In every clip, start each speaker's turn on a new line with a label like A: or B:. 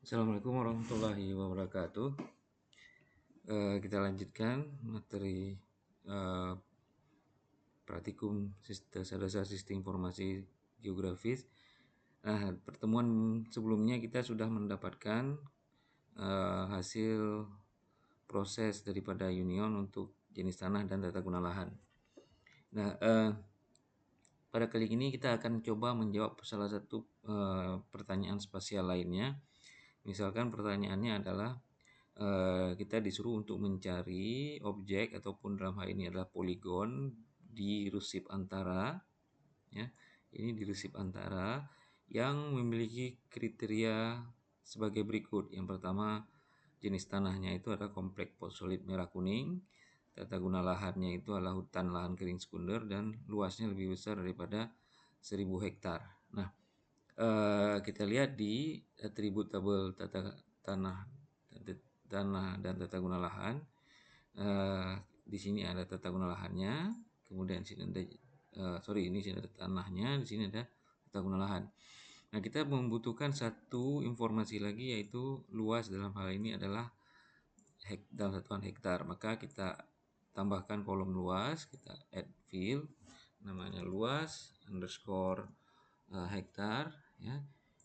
A: Assalamualaikum warahmatullahi wabarakatuh. Kita lanjutkan materi praktikum dasar sistem informasi geografis. Nah, pertemuan sebelumnya kita sudah mendapatkan hasil proses daripada Union untuk jenis tanah dan tata guna lahan. Nah, pada kali ini kita akan coba menjawab salah satu pertanyaan spasial lainnya. Misalkan pertanyaannya adalah kita disuruh untuk mencari objek ataupun dalam hal ini adalah poligon di resip antara, ya. Ini di resip antara yang memiliki kriteria sebagai berikut. Yang pertama, jenis tanahnya itu adalah kompleks fosfolit merah kuning. Tata guna lahannya itu adalah hutan lahan kering sekunder dan luasnya lebih besar daripada 1000 hektar. Nah, kita lihat di atribut tabel tanah dan tata guna lahan. Di sini ada tata guna lahannya, kemudian di sini ada ini sini ada tanahnya, di sini ada tata guna lahan. Nah, kita membutuhkan satu informasi lagi, yaitu luas. Dalam hal ini adalah dalam satuan hektar. Maka kita tambahkan kolom luas, kita add field, namanya luas underscore hektar, ya.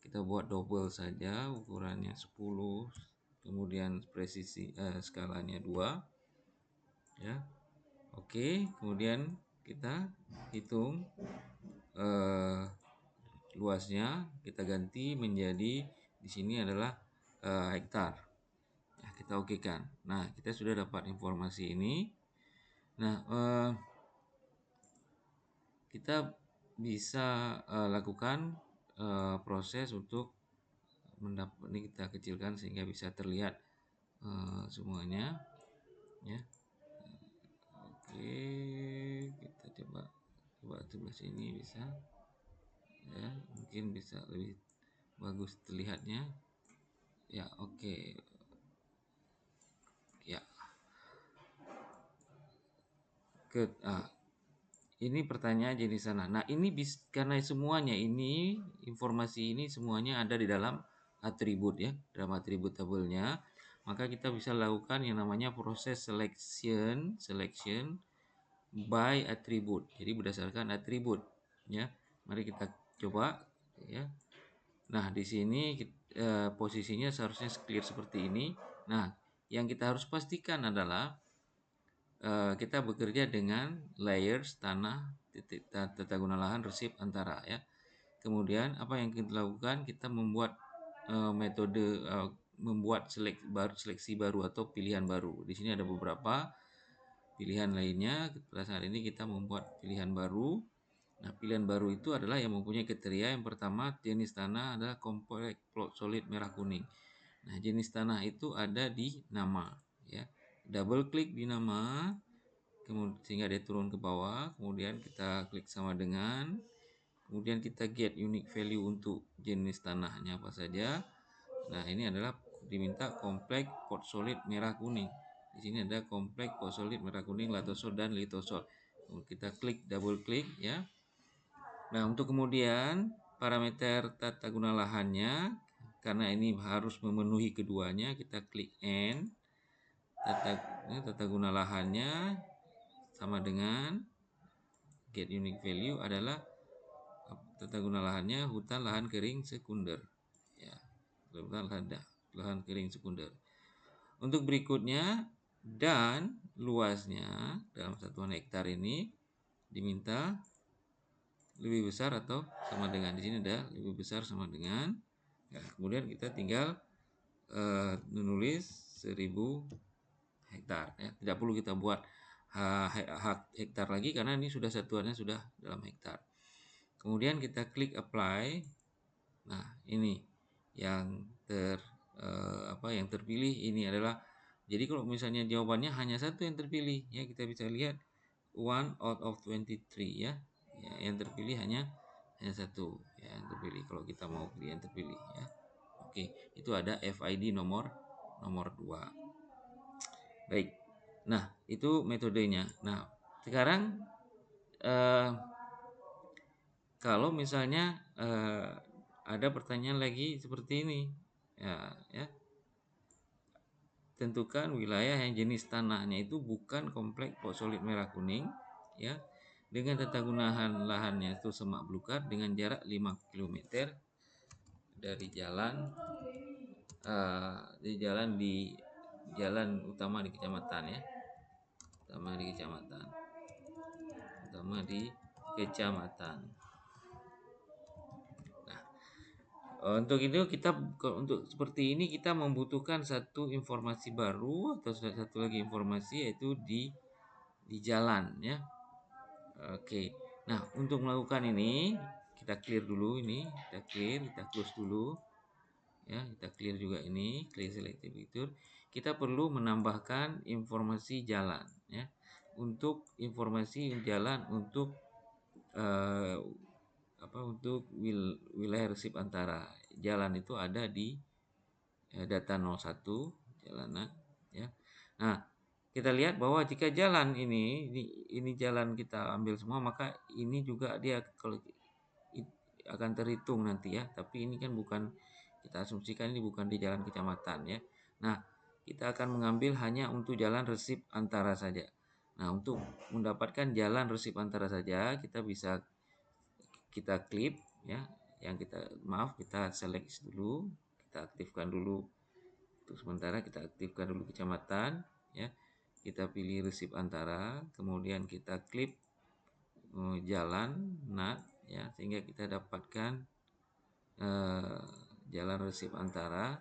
A: Kita buat double saja, ukurannya 10, kemudian presisi skalanya 2, ya. Oke, kemudian kita hitung luasnya, kita ganti menjadi di sini adalah hektar. Nah, kita okekan. Nah, kita sudah dapat informasi ini. Nah, kita bisa lakukan proses untuk mendapat. Ini kita kecilkan sehingga bisa terlihat semuanya, ya. Oke, kita coba sebelah sini bisa, ya, mungkin bisa lebih bagus terlihatnya, ya. Oke, ya. Ini pertanyaan jenis tanah. Nah, ini karena semuanya ini informasi ini semuanya ada di dalam atribut, ya, dalam atribut tabelnya, maka kita bisa lakukan yang namanya proses selection by attribute. Jadi berdasarkan atribut, ya. Mari kita coba, ya. Nah, di sini posisinya seharusnya clear seperti ini. Nah, yang kita harus pastikan adalah kita bekerja dengan layers tanah tata guna lahan resip antara, ya. Kemudian apa yang kita lakukan, kita membuat metode membuat seleksi baru atau pilihan baru. Di sini ada beberapa pilihan lainnya. Pada saat ini kita membuat pilihan baru. Nah, pilihan baru itu adalah yang mempunyai kriteria. Yang pertama, jenis tanah adalah kompleks solid merah kuning. Nah, jenis tanah itu ada di nama, ya. Double klik di nama, kemudian sehingga dia turun ke bawah. Kemudian kita klik sama dengan, kemudian kita get unique value untuk jenis tanahnya apa saja. Nah, ini adalah diminta kompleks solid merah kuning. Di sini ada kompleks solid merah kuning, latosol dan litosol. Kita klik, double klik, ya. Nah, untuk kemudian parameter tata guna lahannya, karena ini harus memenuhi keduanya, kita klik N. Tata guna lahannya sama dengan get unique value adalah tata guna lahannya hutan lahan kering sekunder, ya. Hutan lahan kering sekunder. Untuk berikutnya, dan luasnya dalam satuan hektar ini diminta lebih besar atau sama dengan, di sini ada lebih besar sama dengan, ya. Kemudian kita tinggal menulis 1000 hektar, ya. Tidak perlu kita buat hektar lagi karena ini sudah satuannya sudah dalam hektar. Kemudian kita klik apply. Nah, ini yang yang terpilih ini adalah, jadi kalau misalnya jawabannya hanya satu yang terpilih, ya, kita bisa lihat 1 out of 23, ya. Ya, yang terpilih hanya satu, ya, yang terpilih kalau kita mau pilih yang terpilih, ya. Oke, itu ada FID nomor 2. Baik. Nah, itu metodenya. Nah, sekarang kalau misalnya ada pertanyaan lagi seperti ini, Ya. Tentukan wilayah yang jenis tanahnya itu bukan komplek solid merah kuning, ya, dengan tata gunakan lahannya itu semak belukar dengan jarak 5 km dari jalan di jalan utama di kecamatan, ya, utama di kecamatan, utama di kecamatan. Nah, untuk itu untuk seperti ini kita membutuhkan satu informasi baru atau satu lagi informasi, yaitu di jalan, ya. Oke. Nah, untuk melakukan ini kita clear dulu ini, kita close dulu, ya. Kita clear juga ini, clear selected feature. Kita perlu menambahkan informasi jalan, ya. Untuk informasi jalan untuk untuk wilayah resip antara jalan itu ada di data 01 jalanan, ya. Nah, kita lihat bahwa jika jalan ini jalan kita ambil semua, maka ini juga dia kalau akan terhitung nanti, ya. Tapi ini kan bukan, kita asumsikan ini bukan di jalan kecamatan, ya. Nah, kita akan mengambil hanya untuk jalan resip antara saja. Nah, untuk mendapatkan jalan resip antara saja, kita bisa kita klik, ya. Kita select dulu, kita aktifkan dulu. Untuk sementara kita aktifkan dulu kecamatan, ya. Kita pilih resip antara, kemudian kita klik jalan NAT, ya, sehingga kita dapatkan jalan resip antara,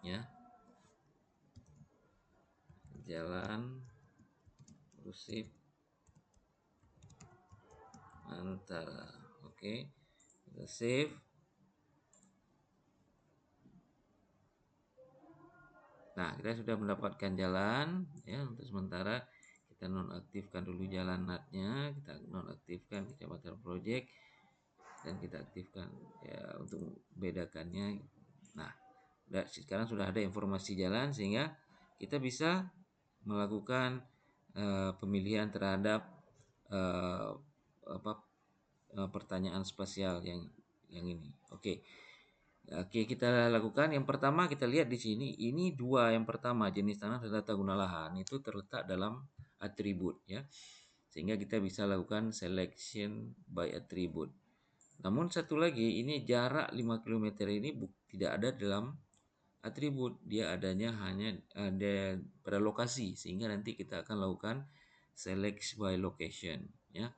A: ya. Jalan resip antara. Oke. Kita save. Nah, kita sudah mendapatkan jalan, ya. Untuk sementara kita nonaktifkan dulu jalan NAT-nya, kita nonaktifkan kecamatan project, dan kita aktifkan, ya, untuk membedakannya. Nah, sekarang sudah ada informasi jalan sehingga kita bisa melakukan pemilihan terhadap pertanyaan spasial yang ini. Oke, kita lakukan. Yang pertama kita lihat di sini, ini dua, yang pertama jenis tanah dan tata guna lahan itu terletak dalam atribut, ya, sehingga kita bisa lakukan selection by attribute. Namun satu lagi, ini jarak 5 km ini tidak ada dalam atribut, dia adanya hanya ada pada lokasi, sehingga nanti kita akan lakukan select by location, ya.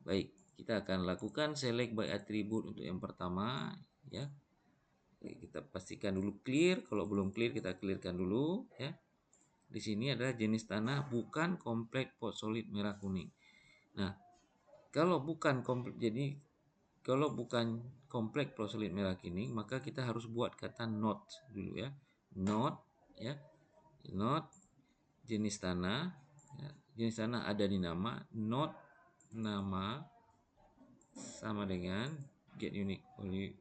A: Baik, kita akan lakukan select by attribute untuk yang pertama, ya. Kita pastikan dulu clear, kalau belum clear kita clearkan dulu, ya. Di sini adalah jenis tanah bukan komplek solid merah kuning. Nah, kalau bukan komplek solid merah kuning, maka kita harus buat kata not dulu, ya. Not, ya. Not jenis tanah, ya. Jenis tanah ada di nama, not nama sama dengan get unique value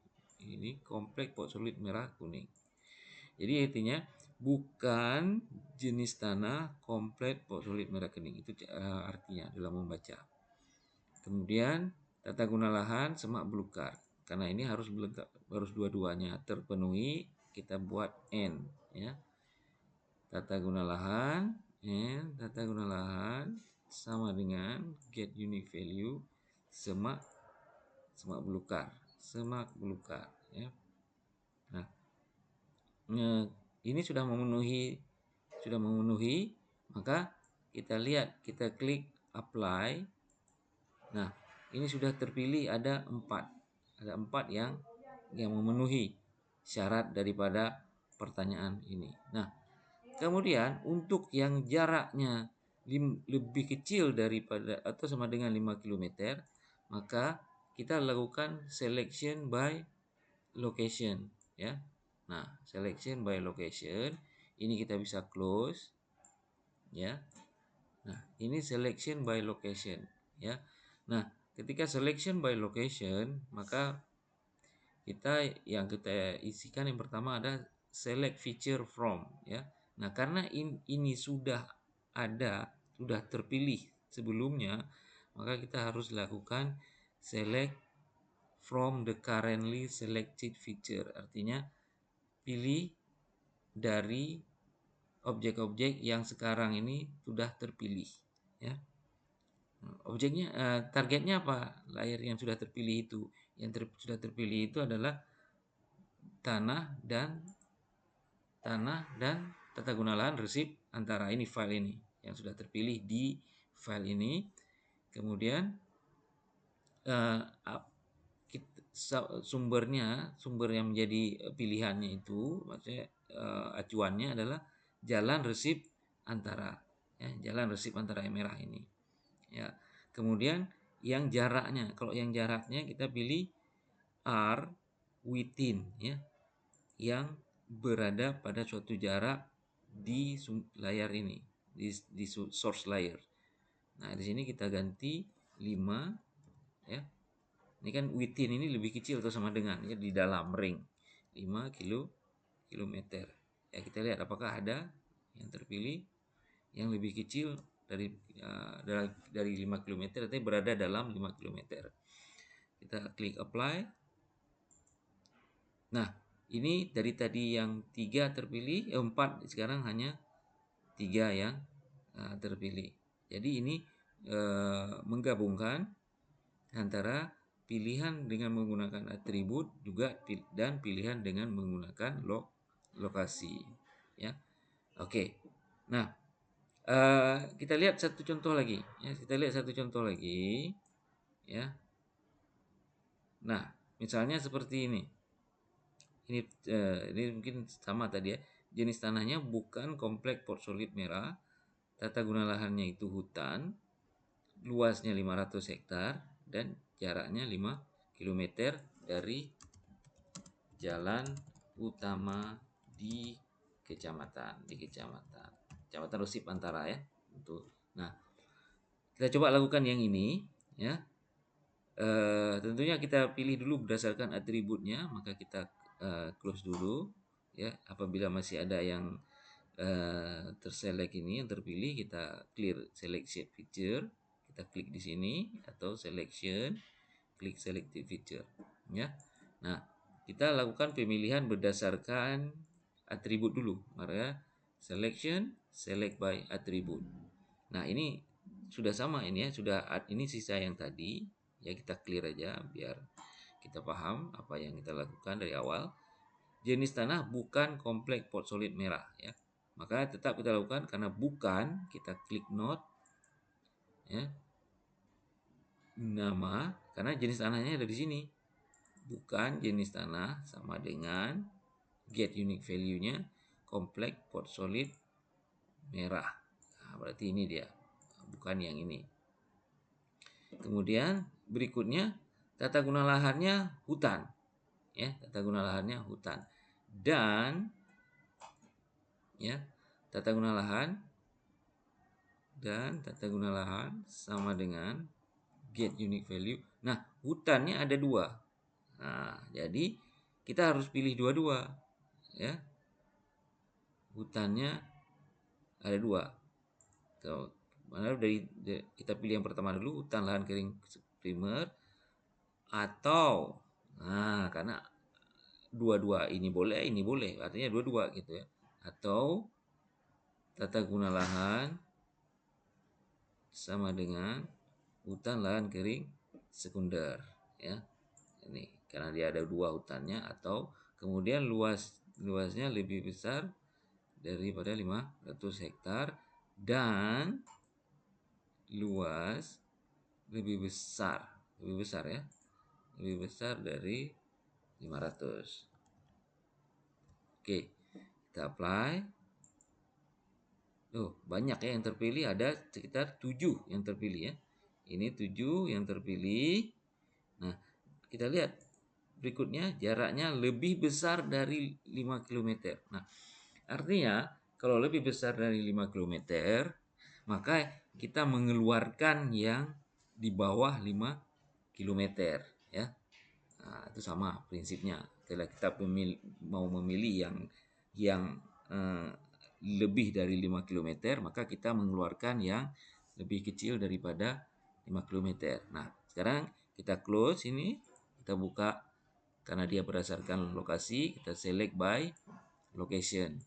A: ini komplek solid merah kuning. Jadi artinya bukan jenis tanah komplek solid merah kuning, itu artinya dalam membaca. Kemudian tata guna lahan semak belukar, karena ini harus dua-duanya terpenuhi, kita buat N, ya. Tata guna lahan N, tata guna lahan sama dengan get unique value semak belukar, ya. Nah, ini sudah memenuhi, maka kita lihat, kita klik apply. Nah, ini sudah terpilih ada 4 yang memenuhi syarat daripada pertanyaan ini. Nah, kemudian untuk yang jaraknya lebih kecil daripada atau sama dengan 5 km, maka kita lakukan selection by location, ya. Nah, selection by location ini kita bisa close, ya. Nah, ini selection by location, ya. Nah, ketika selection by location, maka kita isikan yang pertama ada select feature from, ya. Nah, karena ini sudah terpilih sebelumnya, maka kita harus lakukan select from the currently selected feature. Artinya pilih dari objek-objek yang sekarang ini sudah terpilih, ya. Objeknya, targetnya apa? Layer yang sudah terpilih itu. Sudah terpilih itu adalah tanah dan tata guna lahan resip antara ini file ini yang sudah terpilih di file ini. Kemudian sumber yang menjadi pilihannya itu, maksudnya acuannya adalah jalan resip antara, ya, jalan resip antara yang merah ini, ya. Kemudian yang jaraknya, kalau yang jaraknya kita pilih R within, ya, yang berada pada suatu jarak di layar ini, di source layer. Nah, di sini kita ganti 5, ya. Ini kan within ini lebih kecil atau sama dengan, ya, di dalam ring 5 kilometer. Ya, kita lihat apakah ada yang terpilih yang lebih kecil dari 5 km, tapi berada dalam 5 km. Kita klik apply. Nah, ini dari tadi yang 3 terpilih, 4, sekarang hanya 3 yang terpilih. Jadi ini menggabungkan antara pilihan dengan menggunakan atribut juga dan pilihan dengan menggunakan lokasi, ya. Oke. Nah, kita lihat satu contoh lagi, ya. Ya. Nah, misalnya seperti ini. Ini mungkin sama tadi, ya. Jenis tanahnya bukan komplek port solid merah, tata guna lahannya itu hutan, luasnya 500 hektar dan jaraknya 5 km dari jalan utama di kecamatan Resip Antara, ya. Nah, kita coba lakukan yang ini, ya. Tentunya kita pilih dulu berdasarkan atributnya, maka kita close dulu, ya. Apabila masih ada yang terselect ini, yang terpilih, kita clear select shape feature, kita klik di sini, atau selection, klik selected feature, ya. Nah, kita lakukan pemilihan berdasarkan atribut dulu, maka selection, select by attribute. Nah, ini sudah sama ini, ya, ini sisa yang tadi, ya. Kita clear aja biar kita paham apa yang kita lakukan dari awal. Jenis tanah bukan komplek port solid merah, ya. Maka tetap kita lakukan, karena bukan, kita klik not, ya. Nama, karena jenis tanahnya ada di sini. Bukan jenis tanah sama dengan get unique value-nya komplek port solid merah. Nah, berarti ini dia, bukan yang ini. Kemudian berikutnya tata guna lahannya hutan, ya. Tata guna lahannya hutan. Dan, ya, tata guna lahan sama dengan get unique value. Nah, hutannya ada 2. Nah, jadi kita harus pilih dua-dua, ya. Hutannya ada 2. Mana kita pilih yang pertama dulu, hutan lahan kering primer, atau, nah, karena dua-dua ini boleh, artinya dua-dua gitu, ya. Atau tata guna lahan sama dengan hutan lahan kering sekunder, ya. Ini karena dia ada 2 hutannya, atau kemudian luasnya lebih besar daripada 500 hektar dan luas lebih besar, ya. Lebih besar dari 500. Oke, kita apply. Banyak, ya, yang terpilih, ada sekitar 7 yang terpilih, ya. Ini 7 yang terpilih. Nah, kita lihat berikutnya jaraknya lebih besar dari 5 km. Nah, artinya kalau lebih besar dari 5 km, maka kita mengeluarkan yang di bawah 5 km, ya. Nah, itu sama prinsipnya. Kalau kita mau memilih yang lebih dari 5 km, maka kita mengeluarkan yang lebih kecil daripada 5 km. Nah, sekarang kita close ini, kita buka karena dia berdasarkan lokasi, kita select by location,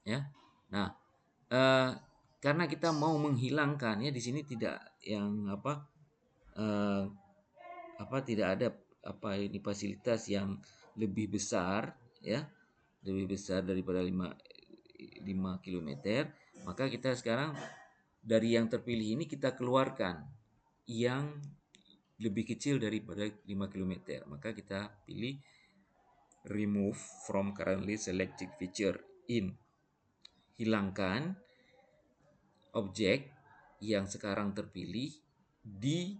A: ya. Nah, karena kita mau menghilangkan ya di sini tidak yang eh, tidak ada ini fasilitas yang lebih besar ya, lebih besar daripada 5 kilometer, maka kita sekarang dari yang terpilih ini kita keluarkan yang lebih kecil daripada 5 kilometer. Maka kita pilih remove from currently selected feature in. Hilangkan objek yang sekarang terpilih di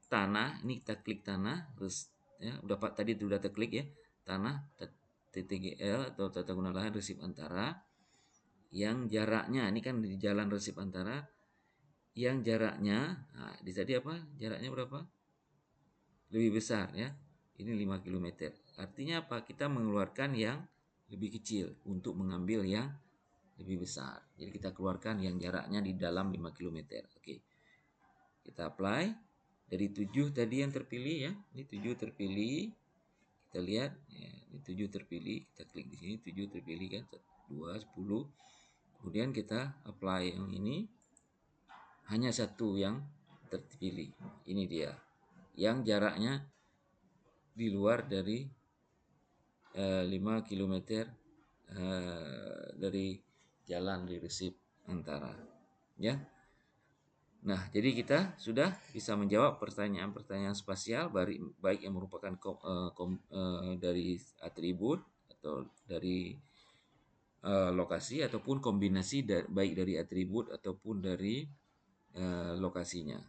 A: tanah. Ini kita klik tanah, terus ya udah Pak tadi sudah terklik ya, tanah TTGL atau tata guna lahan resip antara yang jaraknya ini kan di jalan resip antara yang jaraknya, nah di tadi apa? Jaraknya berapa? Lebih besar ya. Ini 5 kilometer. Artinya apa? Kita mengeluarkan yang lebih kecil untuk mengambil yang lebih besar. Jadi kita keluarkan yang jaraknya di dalam 5 kilometer. Oke. Kita apply. Dari 7 tadi yang terpilih ya. Ini 7 terpilih. Kita lihat ya, ini 7 terpilih. Kita klik di sini 7 terpilih kan. 2 10. Kemudian kita apply yang ini. Hanya satu yang terpilih. Ini dia. Yang jaraknya di luar dari 5 kilometer dari jalan di resip antara ya. Nah, jadi kita sudah bisa menjawab pertanyaan-pertanyaan spasial baik yang merupakan dari atribut atau dari lokasi ataupun kombinasi baik dari atribut ataupun dari lokasinya.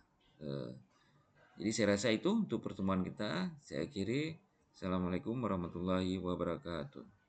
A: Jadi saya rasa itu untuk pertemuan kita. Saya akhiri. Assalamualaikum warahmatullahi wabarakatuh.